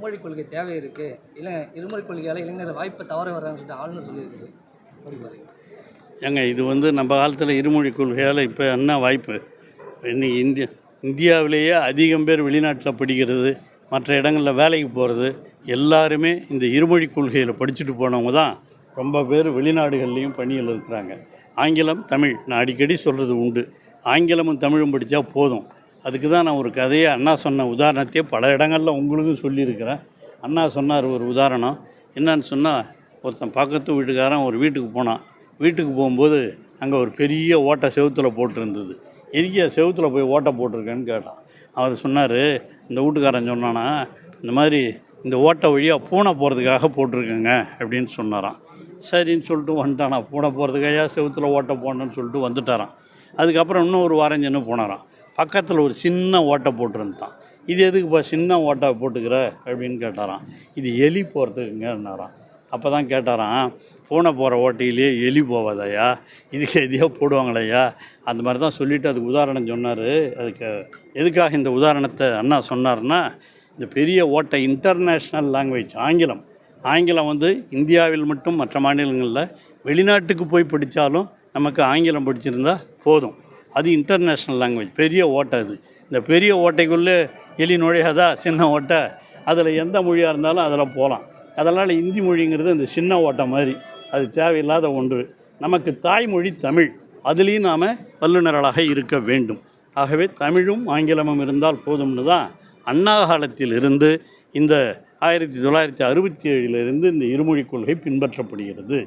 மும்மொழி கொள்கை தேவை இருக்குது, இல்லை இருமொழி கொள்கையால் இளைஞர் வாய்ப்பை தவற வர்றாங்கன்னு சொல்லிட்டு ஆளுநர் சொல்லியிருக்காரு. ஏங்க இது நம்ம காலத்தில் இருமொழி கொள்கையால் இப்போ என்ன வாய்ப்பு? இன்னைக்கு இந்தியாவிலேயே அதிகம் பேர் வெளிநாட்டில் படிக்கிறது, மற்ற இடங்களில் வேலைக்கு போகிறது எல்லாருமே இந்த இருமொழி கொள்கையில் படிச்சுட்டு போனவங்க தான் ரொம்ப பேர் வெளிநாடுகள்லேயும் பணியில் இருக்கிறாங்க. ஆங்கிலம் தமிழ் நான் அடிக்கடி சொல்கிறது உண்டு. ஆங்கிலமும் தமிழும் படித்தா போதும். அதுக்கு தான் நான் ஒரு கதையை அண்ணா சொன்ன உதாரணத்தையே பல இடங்களில் உங்களுக்கும் சொல்லியிருக்கிறேன். அண்ணா சொன்னார் ஒரு உதாரணம். என்னன்னு சொன்னால், ஒருத்தன் பக்கத்து வீட்டுக்காரன் ஒரு வீட்டுக்கு போனான். வீட்டுக்கு போகும்போது அங்கே ஒரு பெரிய ஓட்டை செவுத்தில் போட்டிருந்தது. எதுக்கே செவுத்தில் போய் ஓட்டை போட்டிருக்கேன்னு கேட்டான். அவர் சொன்னார், இந்த வீட்டுக்காரன் சொன்னானா, இந்த மாதிரி இந்த ஓட்டை வழியாக பூனை போகிறதுக்காக போட்டிருக்கேங்க அப்படின்னு சொன்னாரான். சரின்னு சொல்லிட்டு வந்துட்டானா. பூனை போகிறதுக்காக செவுத்தில் ஓட்டை போடணுன்னு சொல்லிட்டு வந்துட்டாரான். அதுக்கப்புறம் இன்னும் ஒரு வாரம் சென்று போனாரான். பக்கத்தில் ஒரு சின்ன ஓட்டை போட்டிருந்தான். இது எதுக்குப்பா சின்ன ஓட்டை போட்டுக்கிற அப்படின்னு கேட்டாரான். இது எலி போகிறதுக்குங்கன்னாரான். அப்போ தான் கேட்டாரான், பூனை போகிற ஓட்டையிலேயே எலி போவாதையா, இதுக்கு எதையோ போடுவாங்களையா? அந்த மாதிரி தான் சொல்லிவிட்டு அதுக்கு உதாரணம் சொன்னார். அதுக்கு எதுக்காக இந்த உதாரணத்தை அண்ணா சொன்னார்னா, இந்த பெரிய ஓட்டை இன்டர்நேஷ்னல் லாங்குவேஜ் ஆங்கிலம் இந்தியாவில் மட்டும் மற்ற மாநிலங்களில் வெளிநாட்டுக்கு போய் படித்தாலும் நமக்கு ஆங்கிலம் படிச்சிருந்தா போதும். அது இன்டர்நேஷ்னல் லாங்குவேஜ். பெரிய ஓட்டை அது. இந்த பெரிய ஓட்டைக்குள்ளே எலி நுழையாதா? சின்ன ஓட்டை. அதில் எந்த மொழியாக இருந்தாலும் அதில் போகலாம். அதனால் இந்தி மொழிங்கிறது இந்த சின்ன ஓட்டை மாதிரி, அது தேவையில்லாத ஒன்று. நமக்கு தாய்மொழி தமிழ், அதுலேயும் நாம் வல்லுநர்களாக இருக்க வேண்டும். ஆகவே தமிழும் ஆங்கிலமும் இருந்தால் போதும்னு தான் அண்ணா காலத்தில் இருந்து இந்த 1967 இந்த இருமொழி கொள்கை பின்பற்றப்படுகிறது.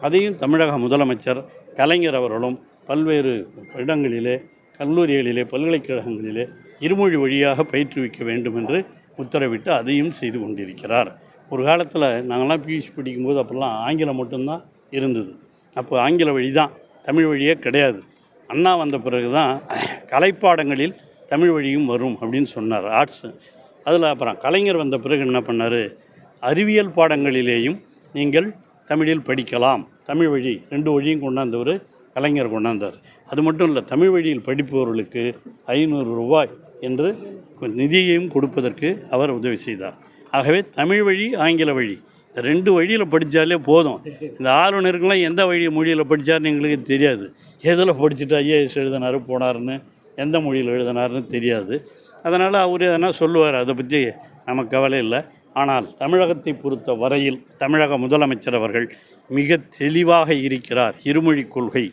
அதையும் தமிழக முதலமைச்சர் கலைஞர் அவர்களும் பல்வேறு இடங்களிலே, கல்லூரிகளிலே, பல்கலைக்கழகங்களிலே இருமொழி வழியாக பயிற்றுவிக்க வேண்டும் என்று உத்தரவிட்டு அதையும் செய்து கொண்டிருக்கிறார். ஒரு காலத்தில் நாங்கள்லாம் பியூசி படிக்கும்போது அப்போல்லாம் ஆங்கிலம் மட்டும்தான் இருந்தது. அப்போ ஆங்கில வழி தான், தமிழ் வழியே கிடையாது. அண்ணா வந்த பிறகு தான் கலைப்பாடங்களில் தமிழ் வழியும் வரும் அப்படின்னு சொன்னார், ஆர்ட்ஸு. அதில் அப்புறம் கலைஞர் வந்த பிறகு என்ன பண்ணார், அறிவியல் பாடங்களிலேயும் நீங்கள் தமிழில் படிக்கலாம், தமிழ் வழி 2 வழியும் கொண்டாந்தவர் கலைஞர் கொண்டாந்தார். அது மட்டும் இல்லை, தமிழ் வழியில் படிப்பவர்களுக்கு 500 ரூபாய் என்று நிதியையும் கொடுப்பதற்கு அவர் உதவி செய்தார். ஆகவே தமிழ் வழி ஆங்கில வழி இந்த 2 வழியில் படித்தாலே போதும். இந்த ஆளுநருக்கெல்லாம் எந்த மொழியில் படித்தார்னு எங்களுக்கு தெரியாது. எதில் படிச்சுட்டு ஐஏஎஸ் எழுதினார் போனார்னு, எந்த மொழியில் எழுதினார்னு தெரியாது. அதனால் அவர் எதனா சொல்லுவார், அதை பற்றி நமக்கு கவலை இல்லை. ஆனால் தமிழகத்தை பொறுத்த வரையில் தமிழக முதலமைச்சர் அவர்கள் மிக தெளிவாக இருக்கிறார். இருமொழி கொள்கை,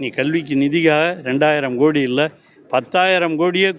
நீ கல்விக்கு நிதியாக 2000 கோடி இல்லை 10,000 கோடியே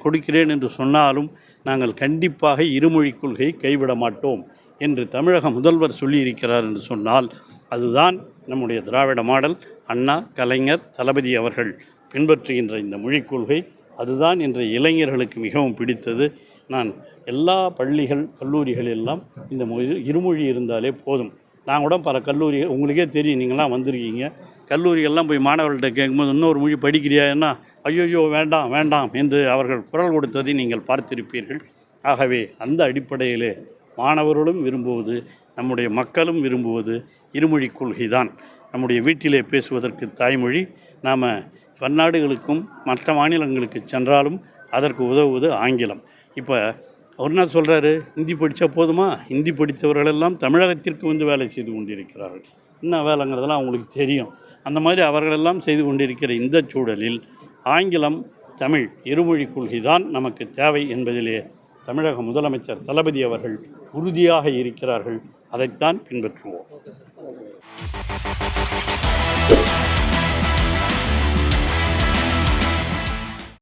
கொடுக்கிறேன் என்று சொன்னாலும் நாங்கள் கண்டிப்பாக இருமொழி கொள்கையை கைவிட மாட்டோம் என்று தமிழக முதல்வர் சொல்லியிருக்கிறார் என்று சொன்னால், அதுதான் நம்முடைய திராவிட மாடல், அண்ணா, கலைஞர், தளபதி அவர்கள் பின்பற்றுகின்ற இந்த மொழிக் கொள்கை. அதுதான் இன்றைய இளைஞர்களுக்கு மிகவும் பிடித்தது. நான் எல்லா பள்ளிகள், கல்லூரிகள் எல்லாம் இந்த இருமொழி இருந்தாலே போதும். நான் கூட பல கல்லூரிகள், உங்களுக்கே தெரியும், நீங்களாம் வந்திருக்கீங்க, கல்லூரிகள்லாம் போய் மாணவர்கள்ட்ட கேட்கும்போது இன்னொரு மொழி படிக்கிறியான்னா ஐயோயோ வேண்டாம் வேண்டாம் என்று அவர்கள் குரல் கொடுத்ததை நீங்கள் பார்த்திருப்பீர்கள். ஆகவே அந்த அடிப்படையிலே மாணவர்களும் விரும்புவது, நம்முடைய மக்களும் விரும்புவது இருமொழி கொள்கை தான். நம்முடைய வீட்டிலே பேசுவதற்கு தாய்மொழி, நாம் பன்னாடுகளுக்கும் மற்ற மாநிலங்களுக்கு சென்றாலும் அதற்கு உதவுவது ஆங்கிலம். இப்போ அவர் என்ன சொல்கிறாரு, ஹிந்தி படித்தா போதுமா? ஹிந்தி படித்தவர்களெல்லாம் தமிழகத்திற்கு வேலை செய்து கொண்டிருக்கிறார்கள். என்ன வேலைங்கிறதெல்லாம் அவங்களுக்கு தெரியும். அந்த மாதிரி அவர்களெல்லாம் செய்து கொண்டிருக்கிற இந்த சூழலில் ஆங்கிலம், தமிழ் இருமொழி கொள்கை தான் நமக்கு தேவை என்பதிலே தமிழக முதலமைச்சர் தளபதி அவர்கள் உறுதியாக இருக்கிறார்கள். அதைத்தான் பின்பற்றுவோம்.